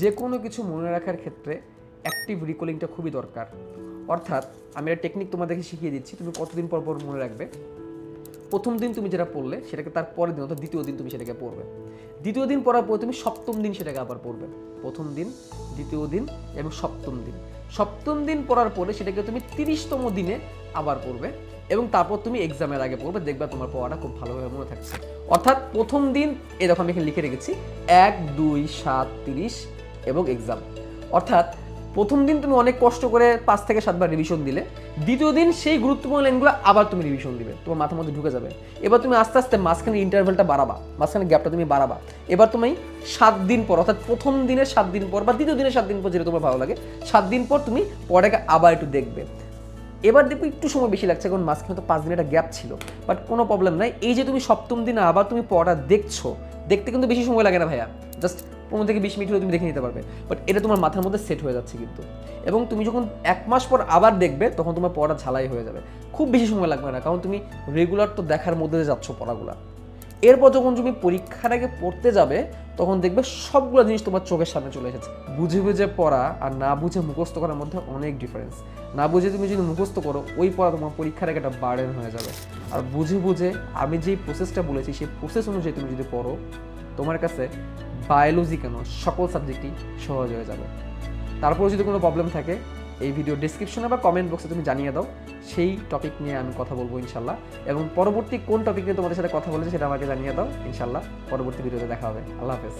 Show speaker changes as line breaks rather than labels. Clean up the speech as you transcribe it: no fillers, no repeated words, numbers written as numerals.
যে কোনো কিছু মনে রাখার ক্ষেত্রে অ্যাক্টিভ রিকলিংটা খুবই দরকার। অর্থাৎ আমি একটা টেকনিক তোমাদেরকে শিখিয়ে দিচ্ছি, তুমি কতদিন পর পর মনে রাখবে। প্রথম দিন তুমি যেটা পড়লে সেটাকে তার পরের দিন অর্থাৎ দ্বিতীয় দিন তুমি সেটাকে পড়বে। দ্বিতীয় দিন পড়ার পর তুমি সপ্তম দিন সেটাকে আবার পড়বে। প্রথম দিন, দ্বিতীয় দিন এবং সপ্তম দিন। সপ্তম দিন পড়ার পরে সেটাকে তুমি 30তম দিনে আবার পড়বে এবং তারপর তুমি এক্সামের আগে পড়বে, দেখবে তোমার পড়াটা খুব ভালোভাবে মনে থাকছে। অর্থাৎ প্রথম দিন এরকম আমি এখানে লিখে রেখেছি 1, 2, 7, 30 এবং এক্সাম। অর্থাৎ প্রথম দিন তুমি অনেক কষ্ট করে 5 থেকে 7 বার রিভিশন দিলে, দ্বিতীয় দিন সেই গুরুত্বপূর্ণ লাইনগুলো আবার তুমি রিভিশন দিবে, তোমার মাথার মধ্যে ঢুকে যাবে। এবার তুমি আস্তে আস্তে মাঝখানে ইন্টারভ্যালটা বাড়াবা, মাঝখানে গ্যাপটা তুমি বাড়াবা। এবার তুমি 7 দিন পর অর্থাৎ প্রথম দিনের 7 দিন পর বা দ্বিতীয় দিনের 7 দিন পর, যেটা তোমার ভালো লাগে, 7 দিন পর তুমি পড়াটাকে আবার একটু দেখবে। এবার দেখো একটু সময় বেশি লাগছে, কারণ মাঝখানে তো 5 দিনের একটা গ্যাপ ছিল, বাট কোনো প্রবলেম নাই। এই যে তুমি সপ্তম দিনে আবার তুমি পড়াটা দেখছো, দেখতে কিন্তু বেশি সময় লাগে না ভাইয়া, জাস্ট 15 থেকে 20 মিনিট হলে তুমি দেখে নিতে পারবে। বাট এটা তোমার মাথার মধ্যে সেট হয়ে যাচ্ছে কিন্তু, এবং তুমি যখন 1 মাস পর আবার দেখবে তখন তোমার পড়া ঝালাই হয়ে যাবে, খুব বেশি সময় লাগবে না, কারণ তুমি রেগুলার তো দেখার মধ্যে যাচ্ছ পড়াগুলা। এরপর যখন তুমি পরীক্ষার আগে পড়তে যাবে তখন দেখবে সবগুলো জিনিস তোমার চোখের সামনে চলে এসেছে। বুঝে বুঝে পড়া আর না বুঝে মুখস্থ করার মধ্যে অনেক ডিফারেন্স। না বুঝে তুমি যদি মুখস্থ করো, ওই পড়া তোমার পরীক্ষার আগে একটা বার্ডেন হয়ে যাবে। আর বুঝে বুঝে আমি যেই প্রসেসটা বলেছি সেই প্রসেস অনুযায়ী তুমি যদি পড়ো, তোমার কাছে বায়োলজি কেন সকল সাবজেক্টই সহজ হয়ে যাবে। তারপরে যদি কোনো প্রবলেম থাকে এই ভিডিও ডেসক্রিপশনে বা কমেন্ট বক্সে তুমি জানিয়ে দাও, সেই টপিক নিয়ে আমি কথা বলবো ইনশাল্লাহ। এবং পরবর্তী কোন টপিক নিয়ে তোমাদের সাথে কথা বলেছে সেটা আমাকে জানিয়ে দাও, ইনশাল্লাহ পরবর্তী ভিডিওতে দেখা হবে। আল্লাহ হাফেজ।